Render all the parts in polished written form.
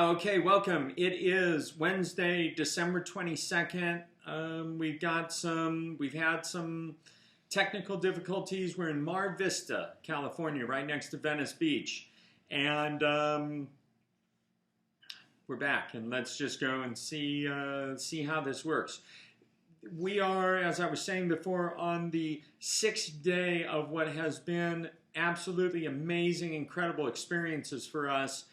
Okay, welcome. It is Wednesday, December 22nd. We've had some technical difficulties. We're in Mar Vista, California, right next to Venice Beach. And we're back, and let's just go and see how this works. We are, as I was saying before, on the 6th day of what has been absolutely amazing, incredible experiences for us.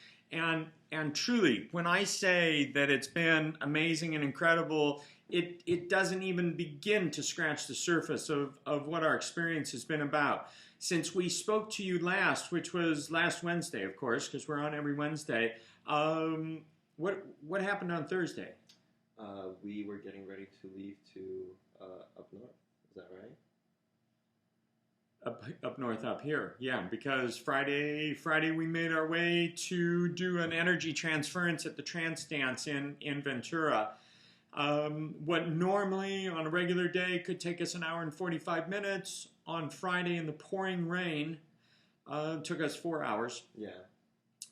And truly, when I say that it's been amazing and incredible, it doesn't even begin to scratch the surface of what our experience has been about. Since we spoke to you last, which was last Wednesday, of course, because we're on every Wednesday, what happened on Thursday? We were getting ready to leave to up north. Is that right? Up north, up here, yeah. Because Friday we made our way to do an energy transference at the Trance Dance in Ventura. What normally on a regular day could take us an hour and 45 minutes, on Friday in the pouring rain, took us 4 hours. Yeah.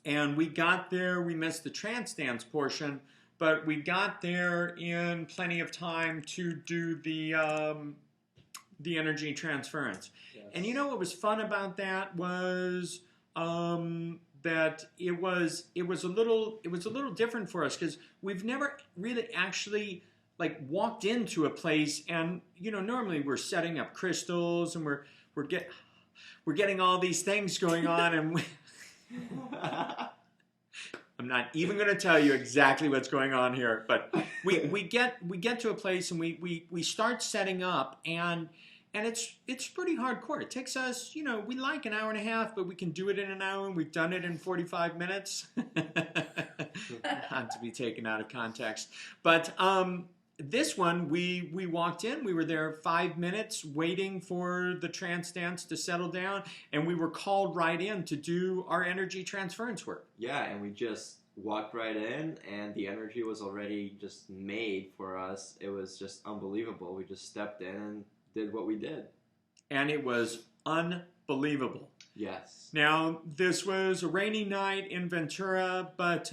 And we got there. We missed the Trance Dance portion, but we got there in plenty of time to do the energy transference. Yes. And you know what was fun about that was that it was a little different for us, because we've never really actually like walked into a place, and you know, normally we're setting up crystals and we're getting all these things going on, and I'm not even going to tell you exactly what's going on here, but we get to a place and we start setting up, and it's pretty hardcore. It takes us, you know, we like an hour and a half, but we can do it in an hour, and we've done it in 45 minutes. Not to be taken out of context. But this one, we walked in, we were there 5 minutes waiting for the trance dance to settle down, and we were called right in to do our energy transference work. Yeah, and we just walked right in, and the energy was already just made for us. It was just unbelievable. We just stepped in and did what we did. And it was unbelievable. Yes. Now, this was a rainy night in Ventura, but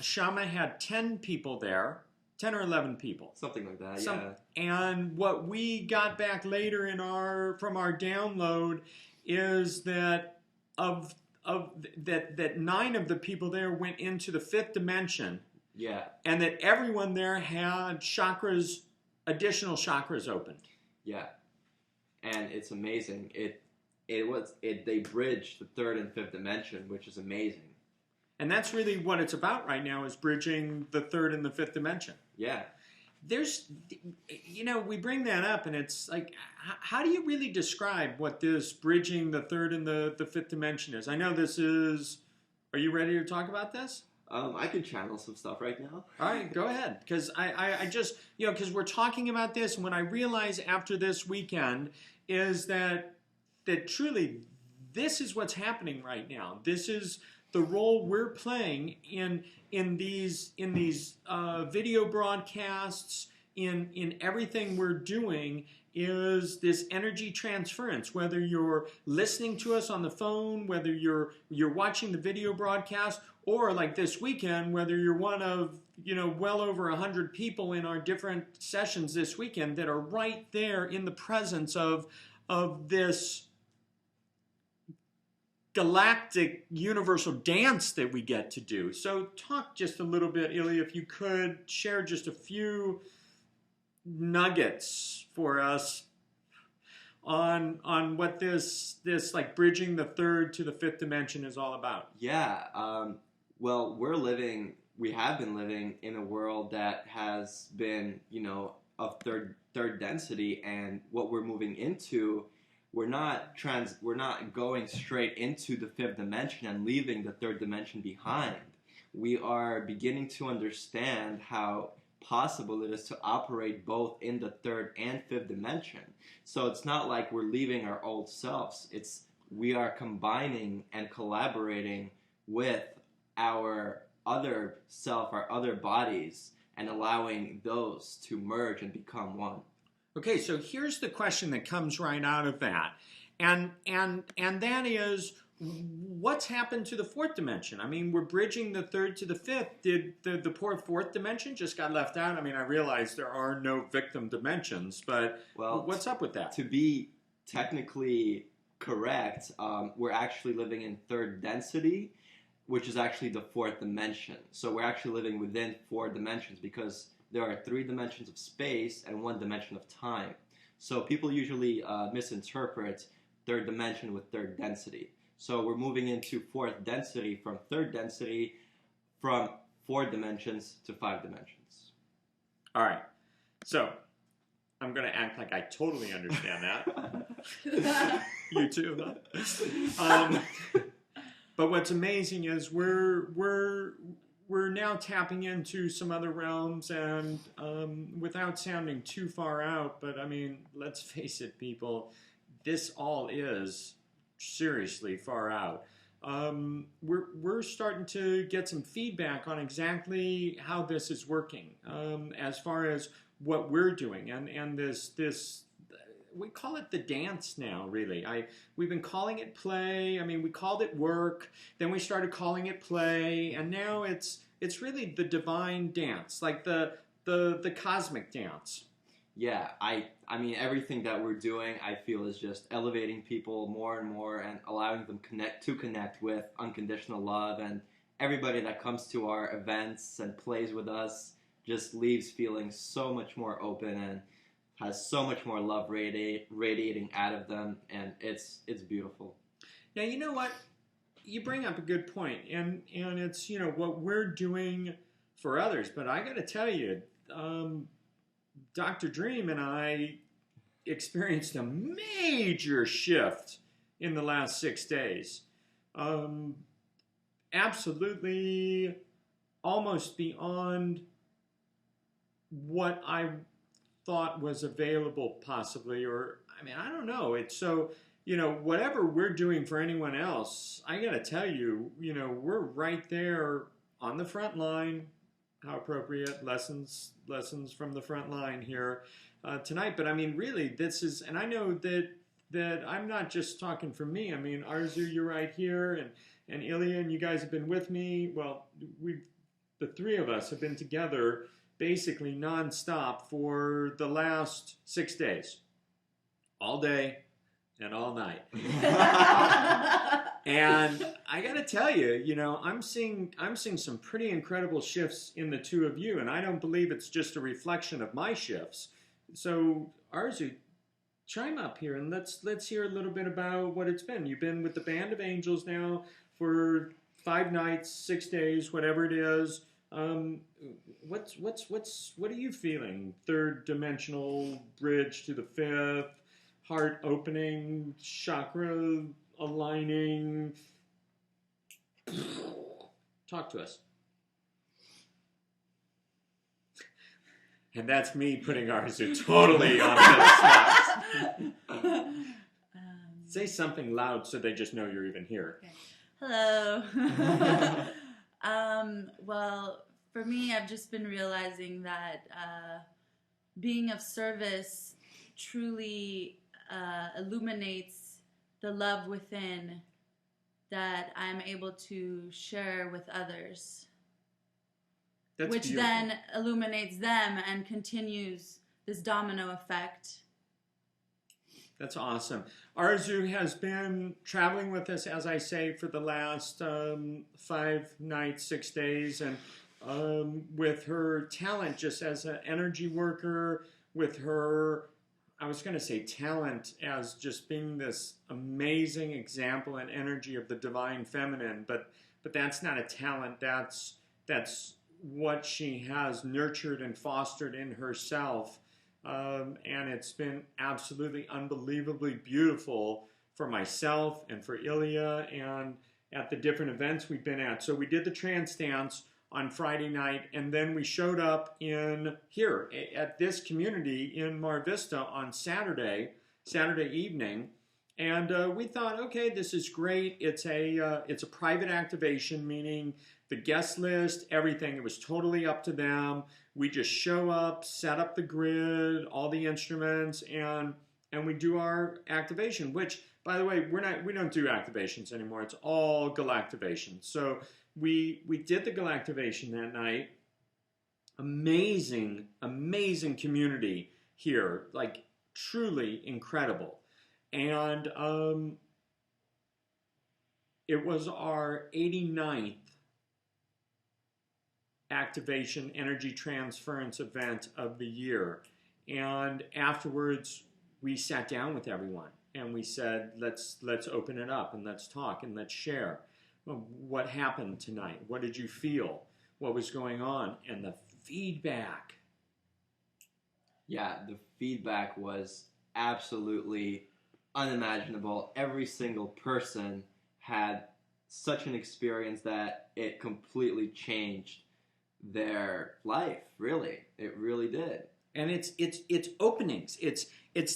Shama had 10 people there, 10 or 11 people. Something like that, yeah. And what we got back later from our download is that that 9 of the people there went into the 5th dimension. Yeah. And that everyone there had chakras, additional chakras opened. Yeah, and it's amazing. They bridged the 3rd and 5th dimension, which is amazing. And that's really what it's about right now, is bridging the 3rd and the 5th dimension. Yeah. There's, you know, we bring that up, and it's like, how do you really describe what this bridging the 3rd and the 5th dimension is? I know this is. Are you ready to talk about this? I can channel some stuff right now. All right, go ahead. Because I just, you know, because we're talking about this, and what I realize after this weekend is that truly this is what's happening right now. This is the role we're playing in these video broadcasts, in everything we're doing, is this energy transference. Whether you're listening to us on the phone, whether you're watching the video broadcast, or like this weekend, whether you're one of, you know, well over 100 people in our different sessions this weekend that are right there in the presence of this galactic universal dance that we get to do. So talk just a little bit, Ilya, if you could share just a few nuggets for us on what this like bridging the 3rd to the 5th dimension is all about. Yeah. Well, we have been living in a world that has been, you know, of third density, and what we're moving into, we're not going straight into the 5th dimension and leaving the 3rd dimension behind. We are beginning to understand how possible it is to operate both in the 3rd and 5th dimension. So it's not like we're leaving our old selves. We are combining and collaborating with our other self, our other bodies, and allowing those to merge and become one. Okay, so here's the question that comes right out of that. And that is, what's happened to the fourth dimension? I mean, we're bridging the third to the fifth. Did the poor fourth dimension just got left out? I mean, I realize there are no victim dimensions, but Well, what's up with that? to be technically correct, we're actually living in third density, which is actually the fourth dimension. So we're actually living within 4 dimensions because there are 3 dimensions of space and 1 dimension of time. So people usually misinterpret third dimension with third density. So we're moving into 4th density from third density from 4 dimensions to 5 dimensions. All right. So I'm going to act like I totally understand that. You too, huh? But what's amazing is we're now tapping into some other realms, and without sounding too far out, but I mean, let's face it, people, this all is seriously far out. We're starting to get some feedback on exactly how this is working, as far as what we're doing, and this we call it the dance now, really. We've been calling it play. I mean, we called it work, then we started calling it play, and now it's really the divine dance, like the cosmic dance. Yeah, I mean, everything that we're doing, I feel, is just elevating people more and more and allowing them connect with unconditional love. And everybody that comes to our events and plays with us just leaves feeling so much more open and has so much more love radiating out of them, and it's beautiful. Now, you know what? You bring up a good point, and it's, you know, what we're doing for others. But I got to tell you, Dr. Dream and I experienced a major shift in the last 6 days. Absolutely, almost beyond what I thought was available, possibly, or I mean, I don't know. It's so, you know, whatever we're doing for anyone else, I got to tell you, you know, we're right there on the front line. How appropriate, lessons from the front line here tonight. But I mean, really, this is, and I know that I'm not just talking for me. I mean, Arzu, you're right here, and Ilya, and you guys have been with me. Well, the 3 of us have been together basically nonstop for the last 6 days, all day and all night. And I got to tell you, you know, I'm seeing some pretty incredible shifts in the 2 of you, and I don't believe it's just a reflection of my shifts. So, Arzu, chime up here and let's hear a little bit about what it's been. You've been with the Band of Angels now for 5 nights, 6 days, whatever it is. What are you feeling? 3rd dimensional bridge to the 5th, heart opening, chakra aligning. Talk to us. And that's me putting Arzu totally on the spot. Say something loud so they just know you're even here. Okay. Hello. Well, for me, I've just been realizing that being of service truly illuminates the love within that I'm able to share with others. That's which beautiful. Then illuminates them and continues this domino effect. That's awesome. Arzu has been traveling with us, as I say, for the last 5 nights, 6 days, and with her talent just as an energy worker, with her, I was going to say talent as just being this amazing example and energy of the divine feminine, but that's not a talent. That's what she has nurtured and fostered in herself. And it's been absolutely unbelievably beautiful for myself and for Ilya and at the different events we've been at. So we did the trance dance on Friday night, and then we showed up in here at this community in Mar Vista on Saturday evening. And we thought, okay, this is great. It's a private activation, meaning the guest list, everything. It was totally up to them. We just show up, set up the grid, all the instruments, and and we do our activation, which, by the way, we don't do activations anymore. It's all Galactivation. So we did the Galactivation that night. Amazing, amazing community here, like truly incredible. And it was our 89th activation energy transference event of the year. And afterwards, we sat down with everyone and we said, let's open it up and let's talk and let's share. What happened tonight? What did you feel? What was going on? And the feedback. Yeah, the feedback was absolutely unimaginable. Every single person had such an experience that it completely changed their life. Really, it really did. And it's openings. It's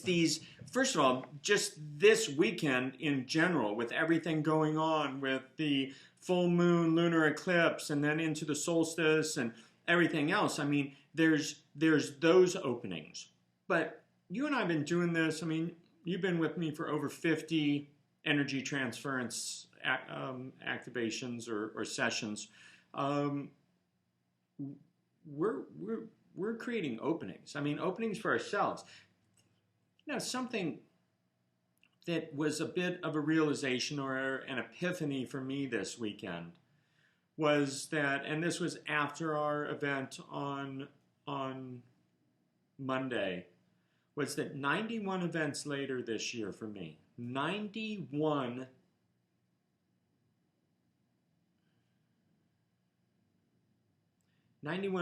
these. First of all, just this weekend in general, with everything going on, with the full moon, lunar eclipse, and then into the solstice and everything else. I mean, there's those openings. But you and I have been doing this. I mean, you've been with me for over 50 energy transference activations or sessions. We're creating openings. I mean, openings for ourselves. You know, something that was a bit of a realization or an epiphany for me this weekend was that, and this was after our event on Monday, was that 91 events later this year for me, 91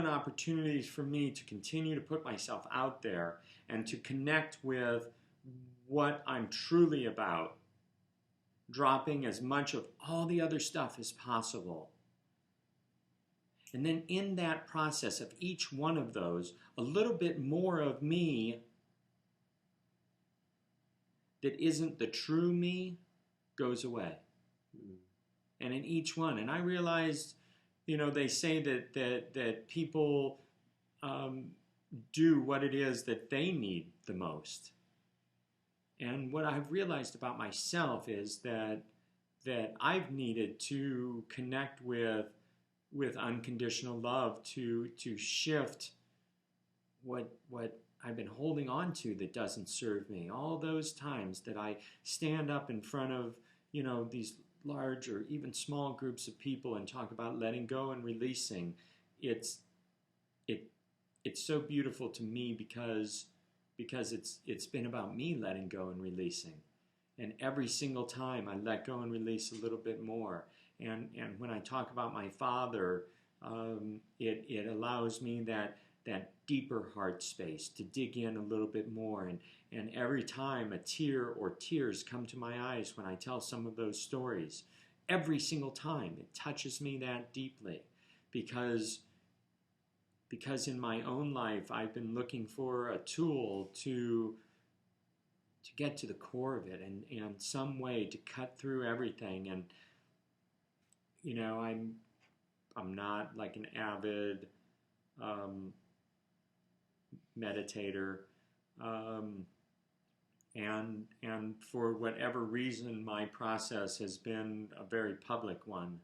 opportunities for me to continue to put myself out there and to connect with what I'm truly about, dropping as much of all the other stuff as possible. And then in that process of each one of those, a little bit more of me that isn't the true me goes away. And in each one, and I realized, you know, they say that people do what it is that they need the most. And what I've realized about myself is that I've needed to connect with unconditional love to shift what I've been holding on to that doesn't serve me. All those times that I stand up in front of, you know, these large or even small groups of people and talk about letting go and releasing, it's so beautiful to me because it's been about me letting go and releasing. And every single time I let go and release a little bit more. And when I talk about my father, it allows me that deeper heart space to dig in a little bit more. And every time a tear or tears come to my eyes when I tell some of those stories, every single time it touches me that deeply because in my own life I've been looking for a tool to get to the core of it and some way to cut through everything. And you know, I'm not like an avid meditator, and for whatever reason, my process has been a very public one.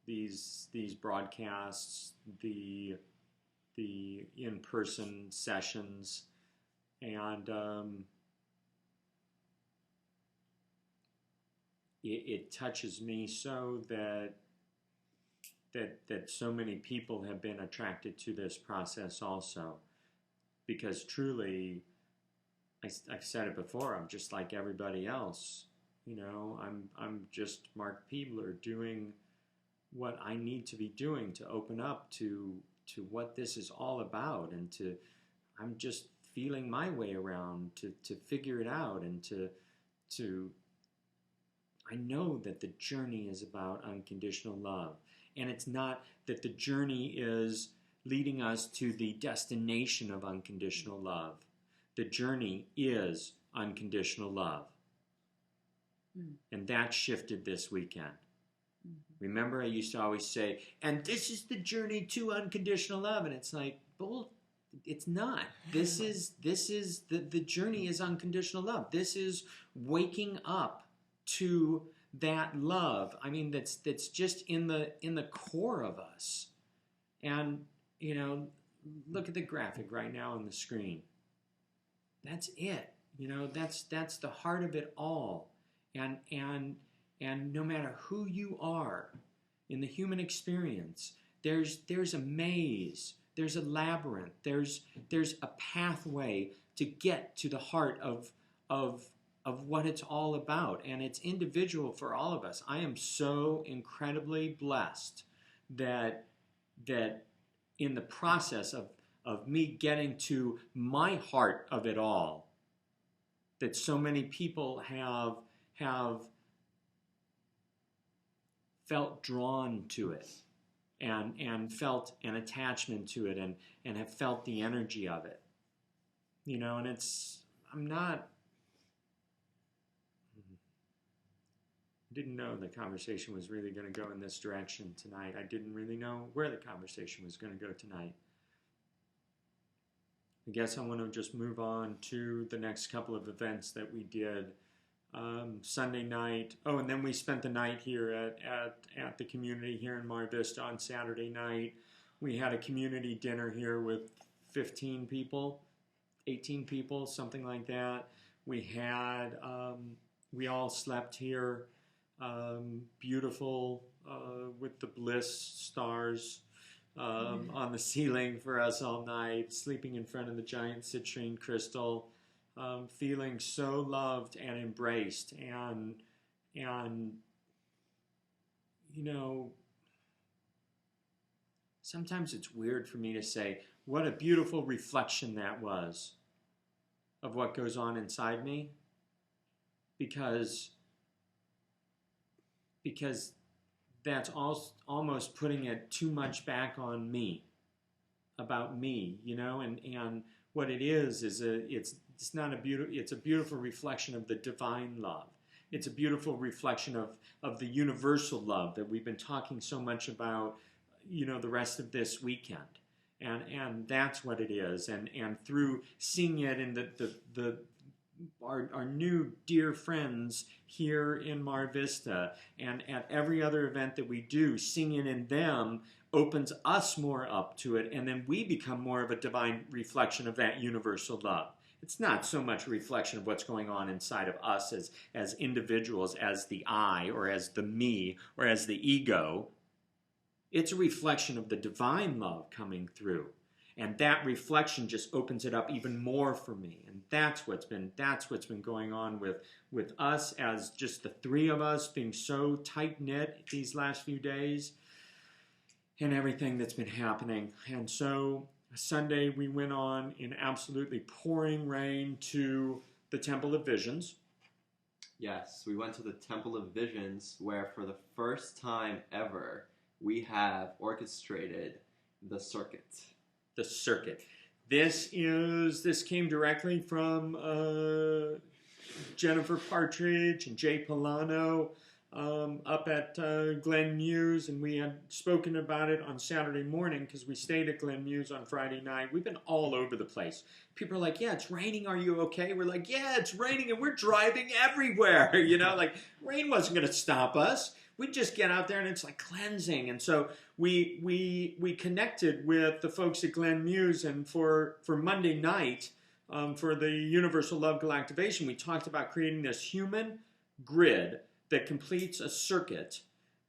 These broadcasts, the in-person sessions, and it touches me so that so many people have been attracted to this process also, because truly, I've said it before, I'm just like everybody else. You know, I'm just Mark Peebler doing what I need to be doing to open up to what this is all about, and I'm just feeling my way around to figure it out, and to I know that the journey is about unconditional love. And it's not that the journey is leading us to the destination of unconditional love. The journey is unconditional love. And that shifted this weekend. Remember, I used to always say, and this is the journey to unconditional love. And it's like, It's not. This is the journey is unconditional love. This is waking up to that love. I mean, that's just in the core of us. And you know, look at the graphic right now on the screen. That's it. You know, that's the heart of it all. And no matter who you are in the human experience, there's a maze, there's a labyrinth, there's a pathway to get to the heart of what it's all about, and it's individual for all of us. I am so incredibly blessed that in the process of me getting to my heart of it all, that so many people have felt drawn to it and felt an attachment to it and have felt the energy of it. You know, and I didn't know the conversation was really going to go in this direction tonight. I didn't really know where the conversation was going to go tonight. I guess I want to just move on to the next couple of events that we did. Sunday night. Oh, and then we spent the night here at the community here in Mar Vista on Saturday night. We had a community dinner here with 15 people, 18 people, something like that. We had, we all slept here, beautiful, with the bliss stars on the ceiling for us all night, sleeping in front of the giant citrine crystal. Feeling so loved and embraced, and you know, sometimes it's weird for me to say what a beautiful reflection that was of what goes on inside me, because that's almost putting it too much back on me, about me, you know, and what it is it's not a beautiful, it's a beautiful reflection of the divine love. It's a beautiful reflection of the universal love that we've been talking so much about, you know, the rest of this weekend. And that's what it is. And through seeing it in our new dear friends here in Mar Vista, and at every other event that we do, seeing it in them opens us more up to it, and then we become more of a divine reflection of that universal love. It's not so much a reflection of what's going on inside of us as individuals, as the I, or as the me, or as the ego. It's a reflection of the divine love coming through. And that reflection just opens it up even more for me. And that's what's been going on with us, as just the three of us being so tight-knit these last few days, and everything that's been happening. And so Sunday we went on in absolutely pouring rain to the Temple of Visions. Yes, we went to the Temple of Visions, where for the first time ever we have orchestrated the circuit. The circuit. This came directly from Jennifer Partridge and Jay Polano up at Glen Muse, and we had spoken about it on Saturday morning because we stayed at Glen Muse on Friday night. We've been all over the place. People are like, yeah, it's raining, are you okay? We're like, yeah, it's raining and we're driving everywhere. You know, like rain wasn't going to stop us. We'd just get out there and it's like cleansing. And so we connected with the folks at Glen Muse, and for Monday night, for the Universal Love Galactivation, we talked about creating this human grid that completes a circuit.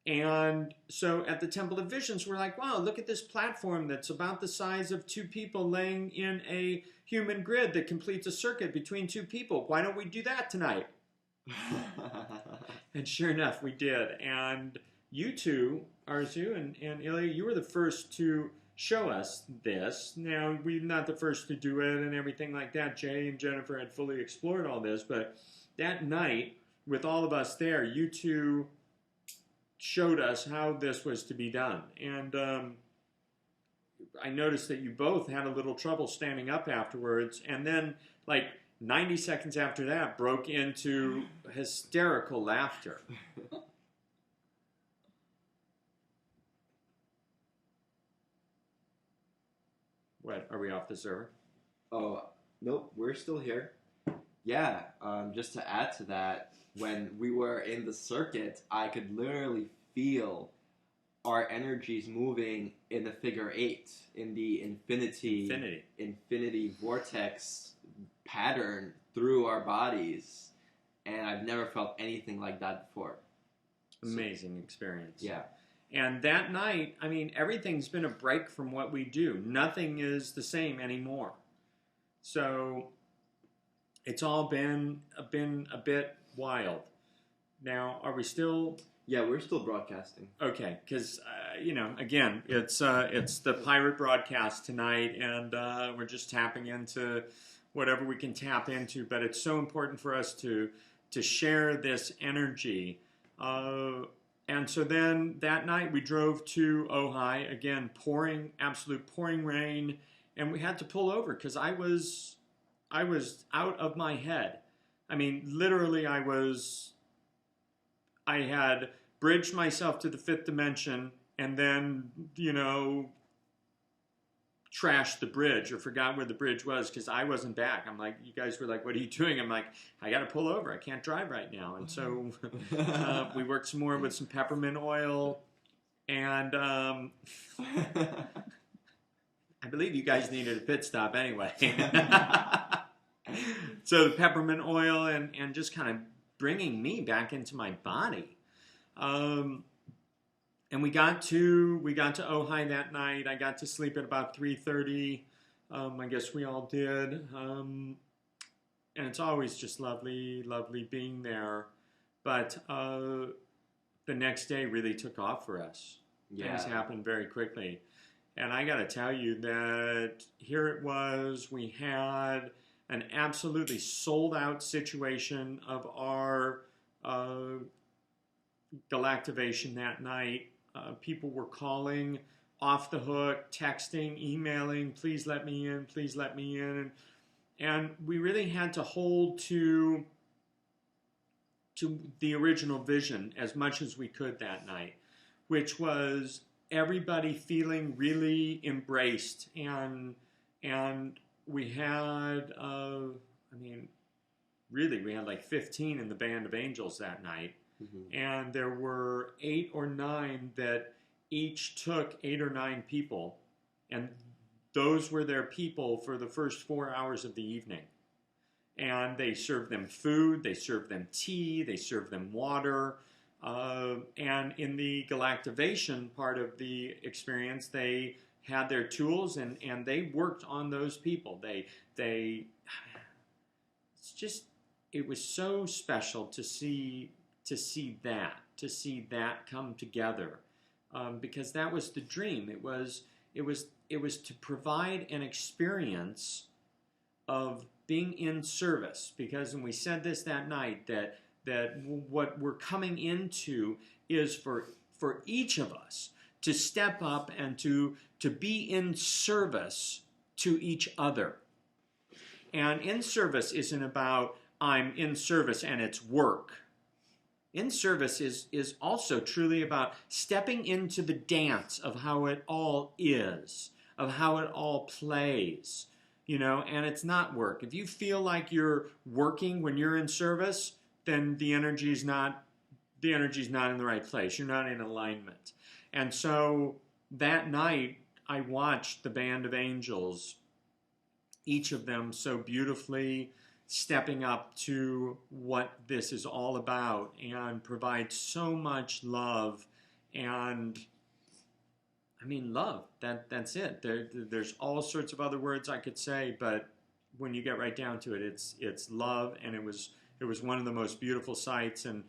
And so at the Temple of Visions, we're like, wow, look at this platform that's about the size of two people laying in a human grid that completes a circuit between two people. Why don't we do that tonight? And sure enough, we did. And you two, Arzu and Ilya, you were the first to show us this. Now, we're not the first to do it and everything like that. Jay and Jennifer had fully explored all this, but that night, with all of us there, you two showed us how this was to be done. And I noticed that you both had a little trouble standing up afterwards, and then, like, 90 seconds after that, broke into hysterical laughter. What, are we off the server? Oh, nope, we're still here. Yeah, just to add to that, when we were in the circuit, I could literally feel our energies moving in the figure 8, in the infinity vortex pattern through our bodies, and I've never felt anything like that before. Amazing experience. Yeah. And that night, I mean, everything's been a break from what we do. Nothing is the same anymore. So it's all been a bit wild. Now, are we still? Yeah, we're still broadcasting. Okay, because again, it's the pirate broadcast tonight, and we're just tapping into whatever we can tap into. But it's so important for us to share this energy. And so then that night we drove to Ojai, again, absolute pouring rain, and we had to pull over because I was out of my head. I mean, literally I had bridged myself to the 5th dimension and then, trashed the bridge or forgot where the bridge was because I wasn't back. I'm like, you guys were like, what are you doing? I'm like, I got to pull over. I can't drive right now. And so we worked some more with some peppermint oil. And I believe you guys needed a pit stop anyway. So the peppermint oil and just kind of bringing me back into my body. And we got to Ojai that night. I got to sleep at about 3:30. I guess we all did. And it's always just lovely, lovely being there. But the next day really took off for us. Yeah. Things happened very quickly. And I got to tell you that here it was. We had an absolutely sold out situation of our Galactivation that night. People were calling off the hook, texting, emailing, please let me in, please let me in. And we really had to hold to the original vision as much as we could that night, which was everybody feeling really embraced. And we had, we had like 15 in the band of angels that night. Mm-hmm. And there were 8 or 9 that each took 8 or 9 people, and those were their people for the first 4 hours of the evening. And they served them food, they served them tea, they served them water. And in the Galactivation part of the experience, they had their tools and they worked on those people. It was so special to see that come together, because that was the dream. It was to provide an experience of being in service. Because, and we said this that night, that what we're coming into is for each of us to step up and to be in service to each other. And in service isn't about I'm in service and it's work. In service is also truly about stepping into the dance of how it all is, of how it all plays, and it's not work. If you feel like you're working when you're in service, then the energy's not in the right place. You're not in alignment. And so that night, I watched the band of angels, each of them so beautifully stepping up to what this is all about and provide so much love. And love, that's it. There's all sorts of other words I could say, but when you get right down to it, it's love. And it was one of the most beautiful sights. And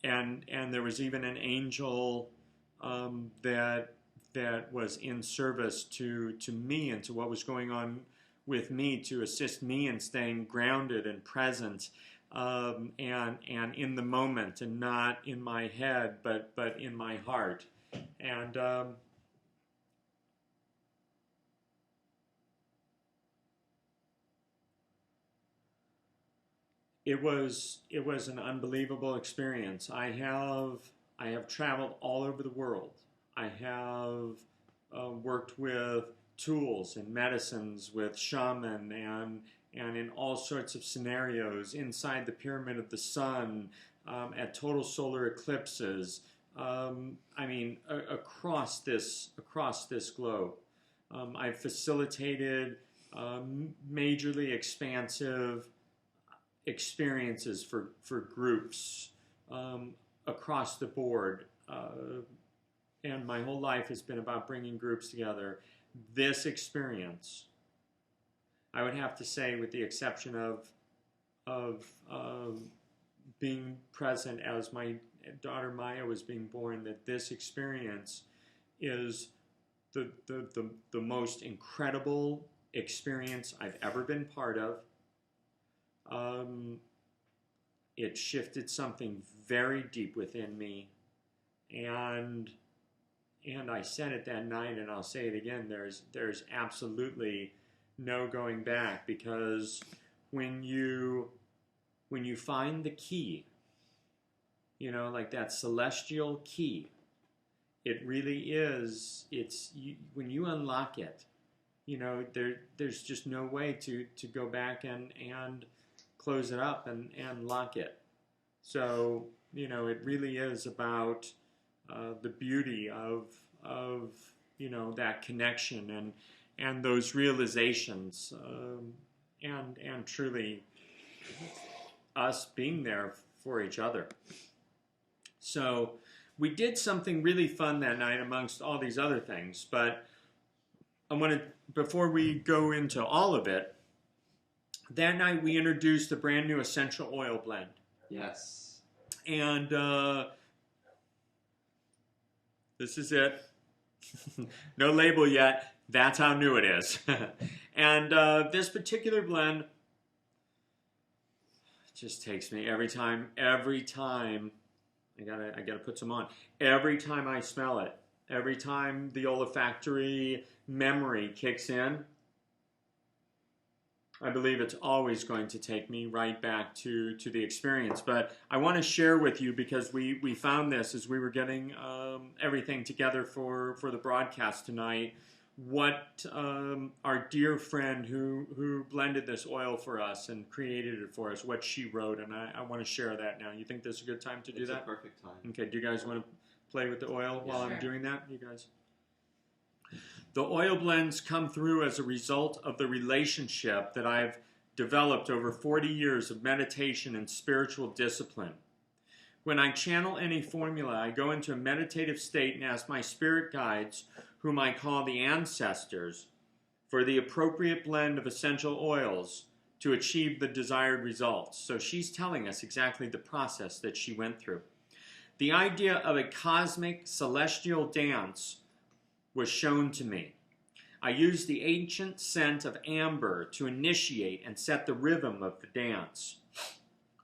there was even an angel that was in service to me and to what was going on with me, to assist me in staying grounded and present, and in the moment, and not in my head, but in my heart. And it was an unbelievable experience. I have traveled all over the world. I have worked with tools and medicines with shaman and in all sorts of scenarios inside the pyramid of the sun, at total solar eclipses. I mean, across this globe. I've facilitated majorly expansive experiences for groups across the board. And my whole life has been about bringing groups together. This experience, I would have to say, with the exception of being present as my daughter Maya was being born, that this experience is the most incredible experience I've ever been part of. It shifted something very deep within me, and I said it that night, and I'll say it again. There's absolutely no going back, because when you find the key, you know, like that celestial key, it really is. When you unlock it, you know, there's just no way to go back and close it up and lock it. So, you know, it really is about the beauty of you know, that connection and those realizations, and truly us being there for each other. So we did something really fun that night amongst all these other things, but I want to, before we go into all of it, that night we introduced a brand new essential oil blend. Yes. And this is it. No label yet. That's how new it is. And this particular blend just takes me every time. I gotta put some on. Every time I smell it, every time the olfactory memory kicks in, I believe it's always going to take me right back to the experience. But I want to share with you, because we found this as we were getting everything together for the broadcast tonight, what our dear friend who blended this oil for us and created it for us, what she wrote, and I want to share that now. You think this is a good time to do that? It's a perfect time. Okay, do you guys want to play with the oil while Sure. I'm doing that, you guys? The oil blends come through as a result of the relationship that I've developed over 40 years of meditation and spiritual discipline. When I channel any formula, I go into a meditative state and ask my spirit guides, whom I call the ancestors, for the appropriate blend of essential oils to achieve the desired results. So she's telling us exactly the process that she went through. The idea of a cosmic celestial dance was shown to me. I used the ancient scent of amber to initiate and set the rhythm of the dance.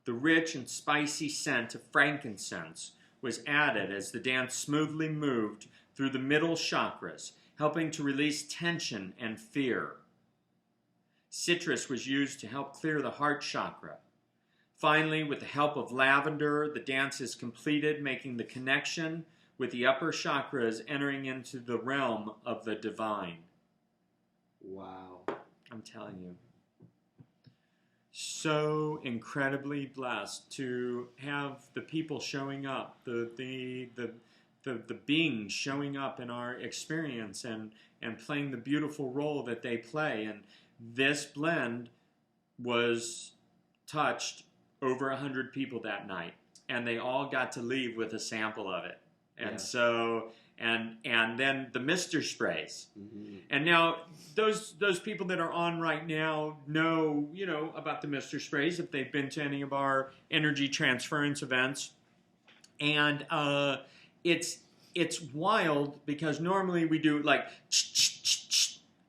The rich and spicy scent of frankincense was added as the dance smoothly moved through the middle chakras, helping to release tension and fear. Citrus was used to help clear the heart chakra. Finally, with the help of lavender, the dance is completed, making the connection with the upper chakras, entering into the realm of the divine. Wow. I'm telling you. So incredibly blessed to have the people showing up, the beings showing up in our experience and playing the beautiful role that they play. And this blend was touched over 100 people that night, and they all got to leave with a sample of it. And Yeah. so, and then the mister sprays. Mm-hmm. And now those people that are on right now know, you know, about the mister sprays if they've been to any of our energy transference events. And it's wild, because normally we do like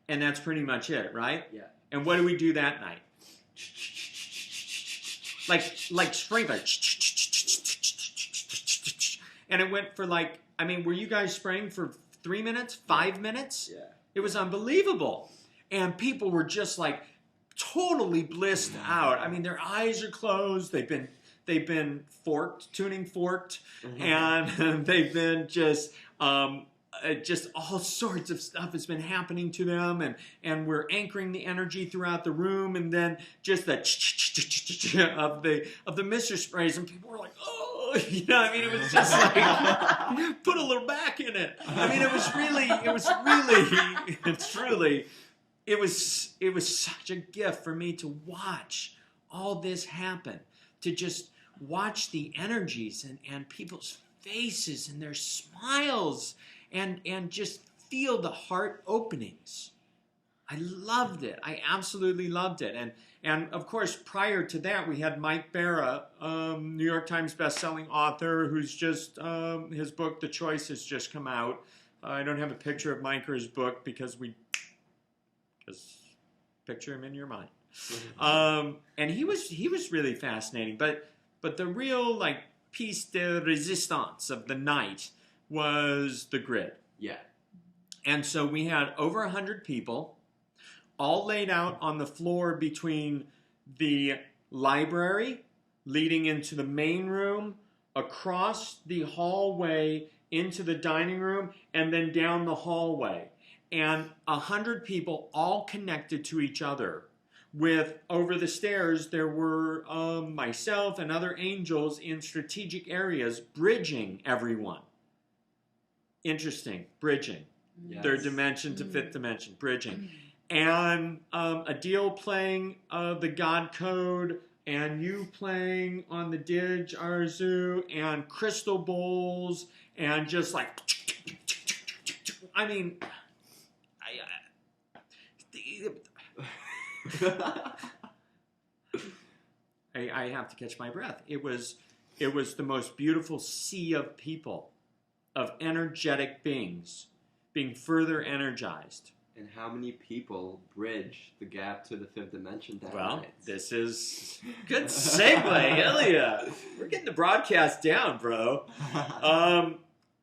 and that's pretty much it, right? Yeah. And what do we do that night? Like sprinkler. And it went for like, I mean, were you guys spraying for 3 minutes, 5 minutes? Yeah. It was unbelievable. And people were just like totally blissed out. I mean, their eyes are closed. They've been tuning forked, Mm-hmm. and they've been just just all sorts of stuff has been happening to them, and we're anchoring the energy throughout the room, and then just the of the mister sprays, and people were like, oh, I mean, it was just like put a little back in it. I mean, it was such a gift for me to watch all this happen, to just watch the energies and people's faces and their smiles, and just feel the heart openings. I loved it. I absolutely loved it. And of course, prior to that, we had Mike Barra, New York Times bestselling author, who's just, his book, The Choice, has just come out. I don't have a picture of Mike or his book because picture him in your mind. And he was really fascinating. But the real, like, piece de resistance of the night was the grid. Yeah. And so we had over 100 people all laid out on the floor between the library leading into the main room, across the hallway into the dining room, and then down the hallway. And 100 people all connected to each other. With over the stairs, there were myself and other angels in strategic areas bridging everyone. Interesting, bridging. Yes. Third dimension to fifth dimension, bridging. And Adil playing the God Code, and you playing on the Didge Arzu, and crystal bowls, and just like, I mean, I have to catch my breath. It was the most beautiful sea of people, of energetic beings being further energized. And how many people bridge the gap to the fifth dimension that Well, night? this is good segue, Ilya. We're getting the broadcast down, bro.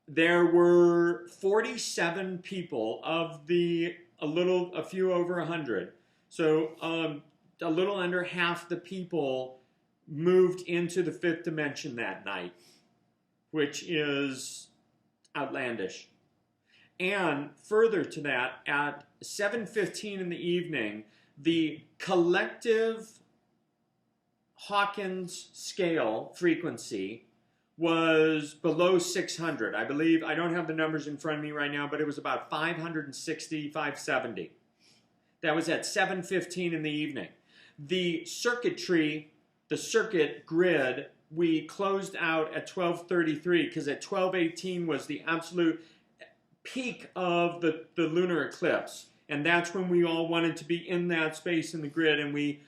There were 47 people of a few over 100. So a little under half the people moved into the fifth dimension that night, which is outlandish. And further to that, at 7:15 in the evening, the collective Hawkins scale frequency was below 600. I believe, I don't have the numbers in front of me right now, but it was about 560, 570. That was at 7:15 in the evening. The circuit grid, we closed out at 12:33, because at 12:18 was the absolute peak of the lunar eclipse, and that's when we all wanted to be in that space in the grid, and we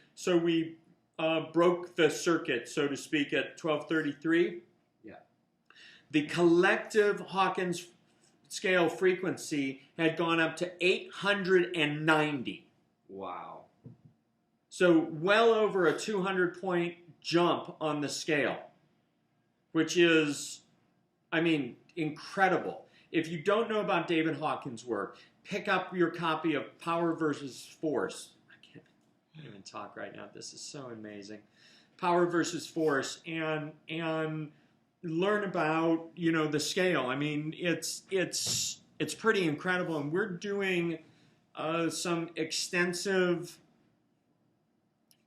broke the circuit, so to speak, at 12:33. Yeah. The collective Hawkins scale frequency had gone up to 890. Wow. So well over a 200-point jump on the scale, which is, I mean, incredible. If you don't know about David Hawkins' work, pick up your copy of Power versus Force. I can't even talk right now. This is so amazing. Power versus Force, and learn about, the scale. I mean, it's pretty incredible, and we're doing some extensive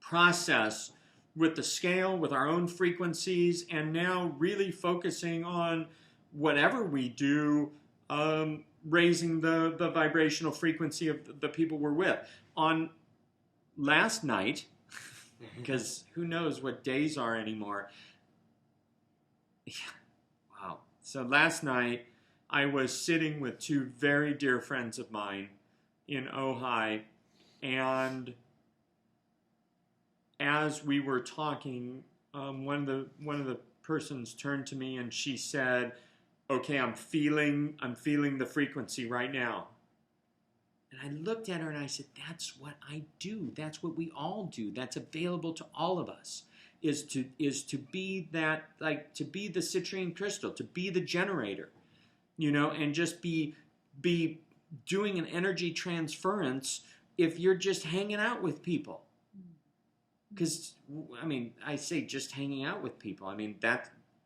process with the scale, with our own frequencies, and now really focusing on whatever we do, raising the vibrational frequency of the people we're with. On last night, because who knows what days are anymore. Yeah. Wow. So last night, I was sitting with two very dear friends of mine in Ojai, and as we were talking, one of the persons turned to me and she said, "Okay, I'm feeling the frequency right now." And I looked at her and I said, "That's what I do. That's what we all do. That's available to all of us. Is to be that, like, to be the citrine crystal, to be the generator, and just be doing an energy transference if you're just hanging out with people." Because, I mean, I say just hanging out with people. I mean,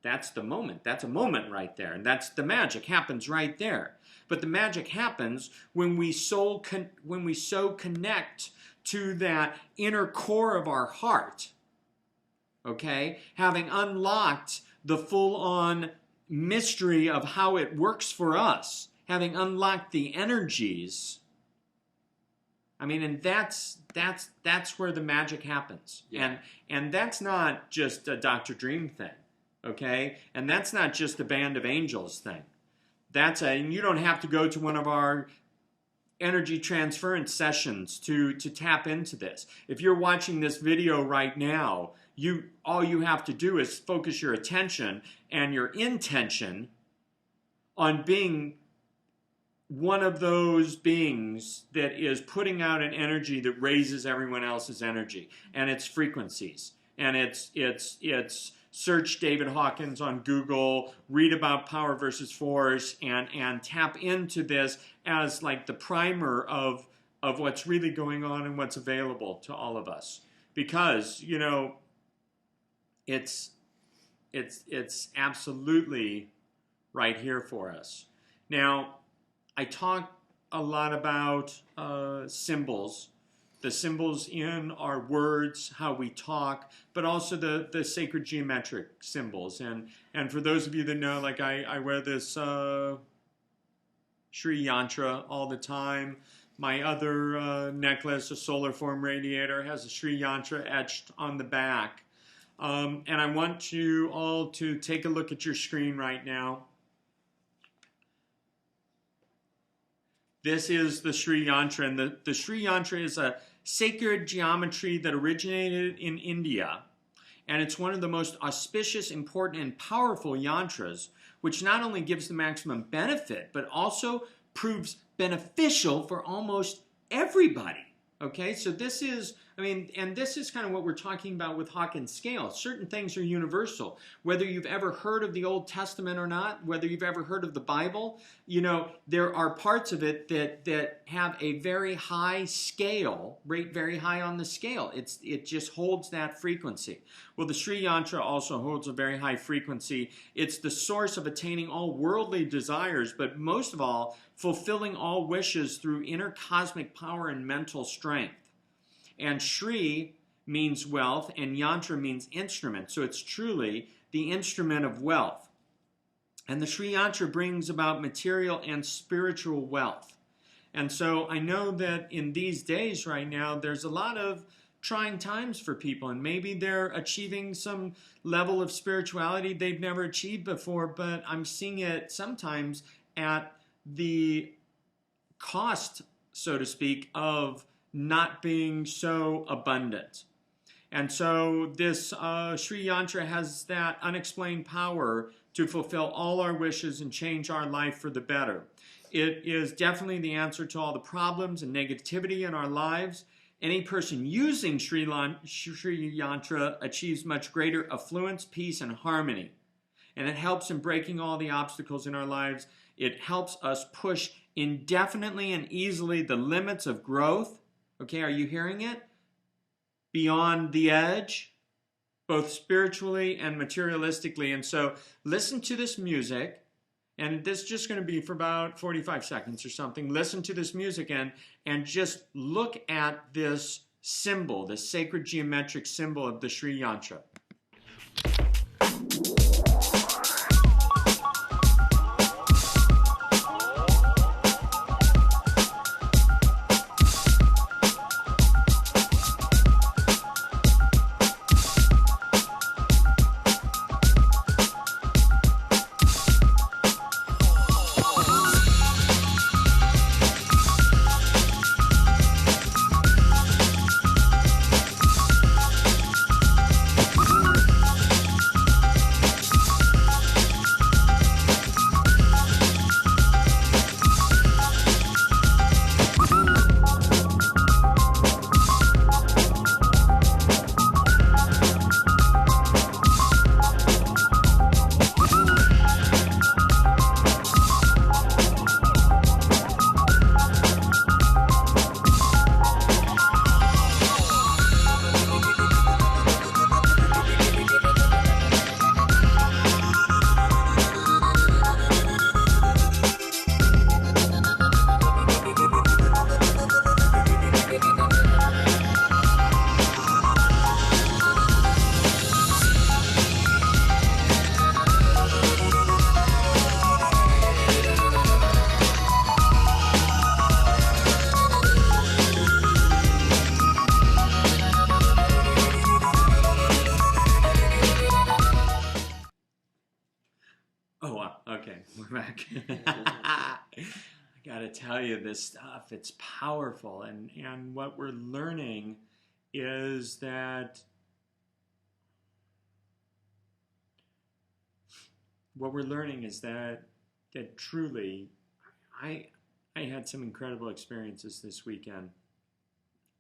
That's the moment. That's a moment right there. And that's the magic happens right there. But the magic happens when we so connect to that inner core of our heart. Okay? Having unlocked the full-on mystery of how it works for us. Having unlocked the energies. I mean, and that's where the magic happens. Yeah. And that's not just a Dr. Dream thing. Okay? And that's not just a Band of Angels thing. And you don't have to go to one of our energy transference sessions to tap into this. If you're watching this video right now, all you have to do is focus your attention and your intention on being one of those beings that is putting out an energy that raises everyone else's energy and its frequencies. And it's search David Hawkins on Google, read about power versus force, and tap into this as like the primer of what's really going on and what's available to all of us. Because, you know, it's absolutely right here for us. Now, I talk a lot about symbols. The symbols in our words, how we talk, but also the sacred geometric symbols. And for those of you that know, like I wear this Sri Yantra all the time. My other necklace, a solar form radiator, has a Sri Yantra etched on the back. And I want you all to take a look at your screen right now. This is the Sri Yantra, and the Sri Yantra is a sacred geometry that originated in India, and it's one of the most auspicious, important, and powerful yantras, which not only gives the maximum benefit, but also proves beneficial for almost everybody. Okay, so this is, I mean, and this is kind of what we're talking about with Hawkins scale. Certain things are universal. Whether you've ever heard of the Old Testament or not, whether you've ever heard of the Bible, you know, there are parts of it that have a very high scale, rate very high on the scale. It just holds that frequency. Well, the Sri Yantra also holds a very high frequency. It's the source of attaining all worldly desires, but most of all, fulfilling all wishes through inner cosmic power and mental strength. And Shri means wealth, and Yantra means instrument. So it's truly the instrument of wealth. And the Sri Yantra brings about material and spiritual wealth. And so I know that in these days right now, there's a lot of trying times for people. And maybe they're achieving some level of spirituality they've never achieved before. But I'm seeing it sometimes at the cost, so to speak, of not being so abundant. And so this Sri Yantra has that unexplained power to fulfill all our wishes and change our life for the better. It is definitely the answer to all the problems and negativity in our lives. Any person using Sri Yantra achieves much greater affluence, peace, and harmony. And it helps in breaking all the obstacles in our lives. It helps us push indefinitely and easily the limits of growth. Okay, are you hearing it? Beyond the edge, both spiritually and materialistically. And so listen to this music, and this is just going to be for about 45 seconds or something. Listen to this music and just look at this symbol, the sacred geometric symbol of the Sri Yantra. Oh, wow. Okay, we're back. I gotta tell you, this stuff, it's powerful. And what we're learning is that that truly, I I had some incredible experiences this weekend,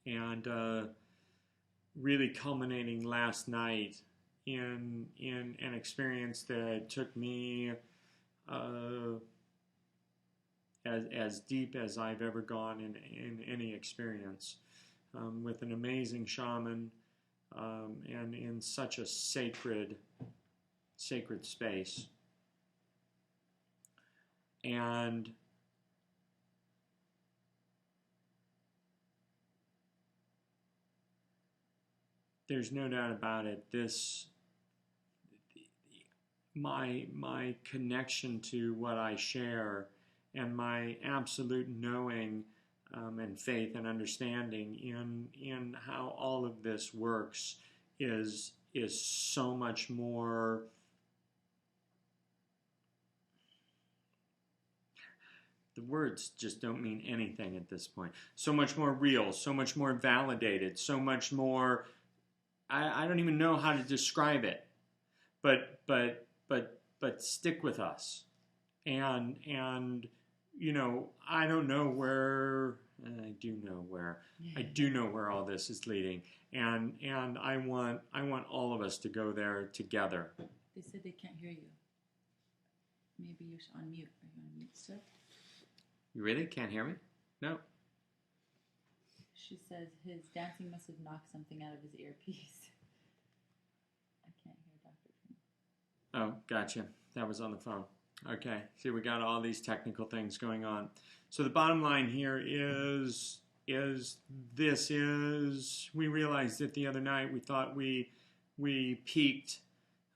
and really culminating last night in an experience that took me uh, as deep as I've ever gone in any experience, with an amazing shaman, and in such a sacred space. And there's no doubt about it. My connection to what I share, and my absolute knowing, and faith and understanding in how all of this works is so much more. The words just don't mean anything at this point. So much more real, so much more validated, so much more. I don't even know how to describe it, but stick with us, and I don't know where. I do know where. I do know where all this is leading, and I want all of us to go there together. They said they can't hear you. Maybe you're on mute. Are you on mute still? You really can't hear me? No. She says his dancing must have knocked something out of his earpiece. I can't hear Dr. Tree. Oh, gotcha. That was on the phone. Okay. See, we got all these technical things going on. So the bottom line here is we realized that the other night we thought we peaked,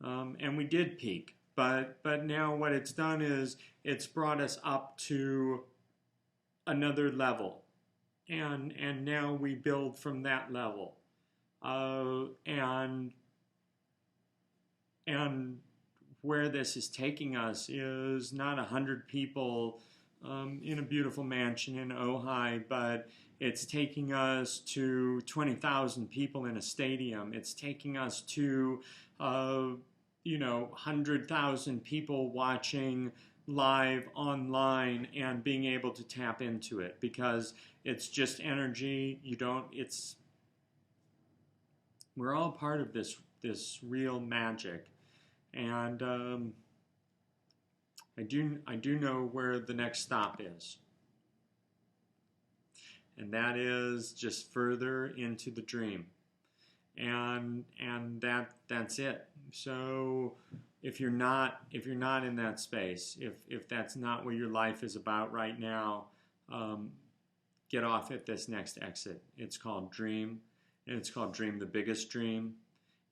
and we did peak. But now what it's done is it's brought us up to another level, and now we build from that level, and where this is taking us is not 100 people in a beautiful mansion in Ojai, but it's taking us to 20,000 people in a stadium. It's taking us to 100,000 people watching live online and being able to tap into it, because it's just energy. We're all part of this real magic, and I do know where the next stop is, and that is just further into the dream, and that's it. So if you're not in that space, if that's not what your life is about right now, get off at this next exit. It's called Dream, and it's called Dream the Biggest Dream,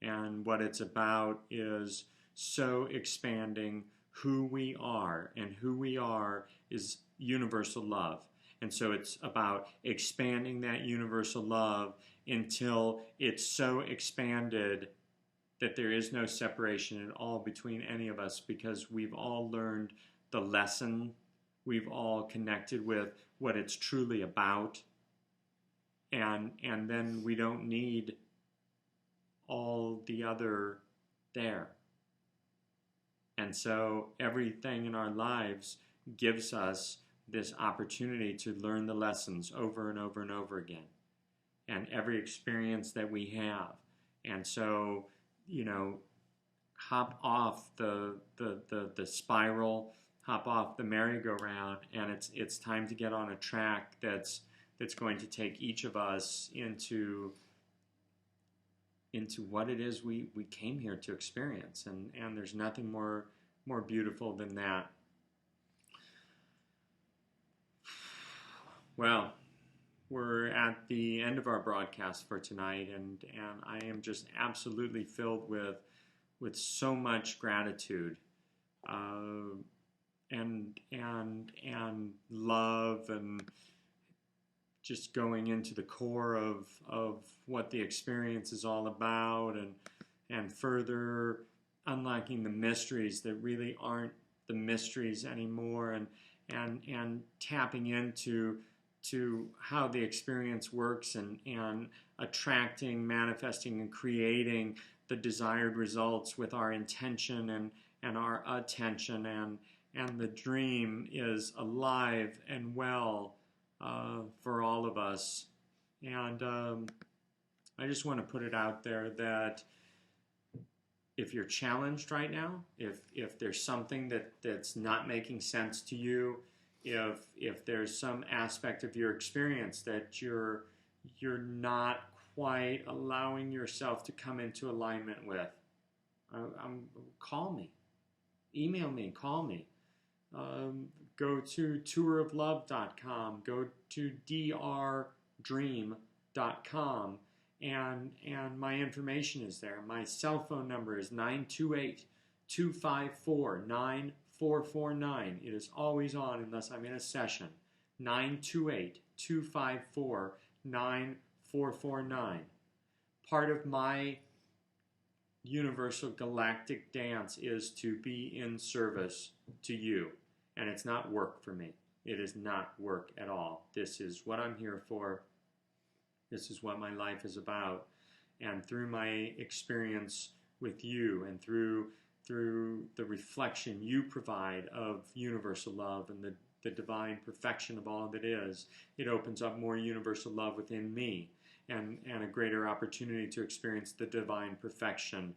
and what it's about is so expanding who we are, and who we are is universal love. And so it's about expanding that universal love until it's so expanded that there is no separation at all between any of us, because we've all learned the lesson. We've all connected with what it's truly about. And then we don't need all the other there. And so everything in our lives gives us this opportunity to learn the lessons over and over and over again. And every experience that we have. And so, hop off the spiral, hop off the merry-go-round, and it's time to get on a track that's going to take each of us into what it is we came here to experience, and there's nothing more beautiful than that. Well, we're at the end of our broadcast for tonight, and I am just absolutely filled with so much gratitude, and love, and just going into the core of what the experience is all about, and further unlocking the mysteries that really aren't the mysteries anymore, and tapping into how the experience works, and attracting, manifesting, and creating the desired results with our intention and our attention, and the dream is alive and well for all of us. And I just want to put it out there that if you're challenged right now, if there's something that's not making sense to you, if there's some aspect of your experience that you're not quite allowing yourself to come into alignment with, call me, email me, call me. Go to touroflove.com, go to drdream.com, and my information is there. My cell phone number is 928-254-9449. It is always on unless I'm in a session. 928-254-9449. Part of my universal galactic dance is to be in service to you. And it's not work for me. It is not work at all. This is what I'm here for. This is what my life is about. And through my experience with you, and through the reflection you provide of universal love and the divine perfection of all that is, it opens up more universal love within me, and a greater opportunity to experience the divine perfection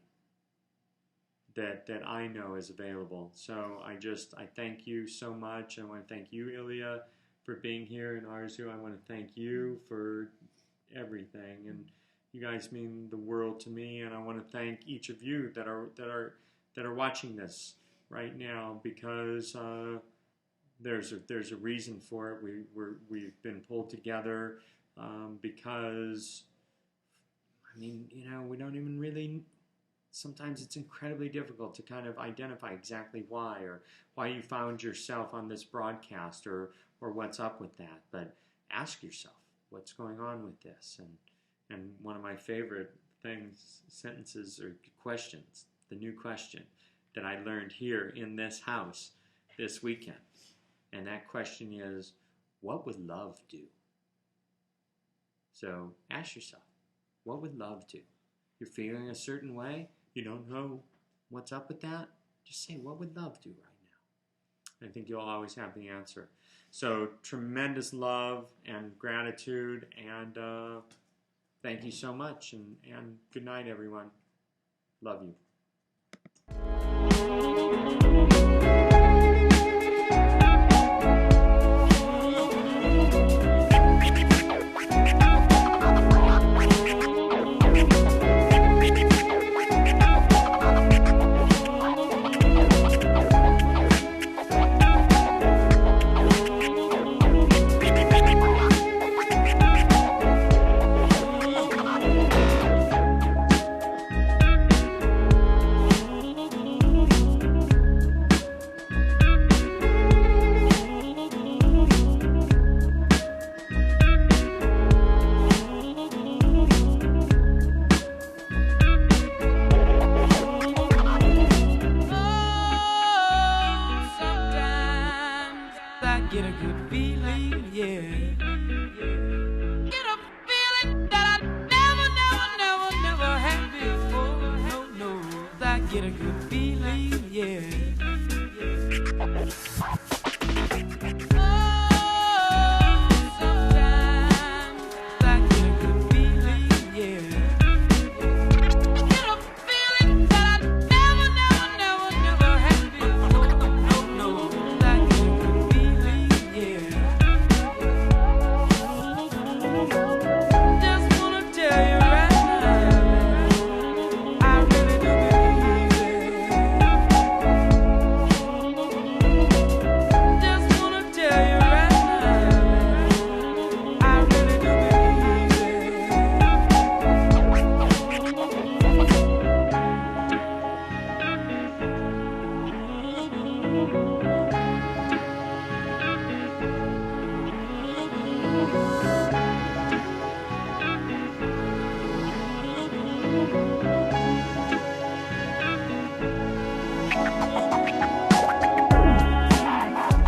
that I know is available. So I thank you so much. I want to thank you, Ilya, for being here, and Arzu, I want to thank you for everything, and you guys mean the world to me. And I want to thank each of you that are watching this right now, because there's a reason for it. We've been pulled together because, I mean, we don't even really. Sometimes it's incredibly difficult to kind of identify exactly why, or why you found yourself on this broadcast, or what's up with that. But ask yourself, what's going on with this? And one of my favorite sentences or questions, the new question that I learned here in this house this weekend. And that question is, what would love do? So ask yourself, what would love do? You're feeling a certain way, you don't know what's up with that, just say, what would love do right now? I think you'll always have the answer. So tremendous love and gratitude, and thank you so much, and good night, everyone. Love you. Get a good feeling, yeah. Get a feeling that I never had before. No, I get a good feeling, yeah.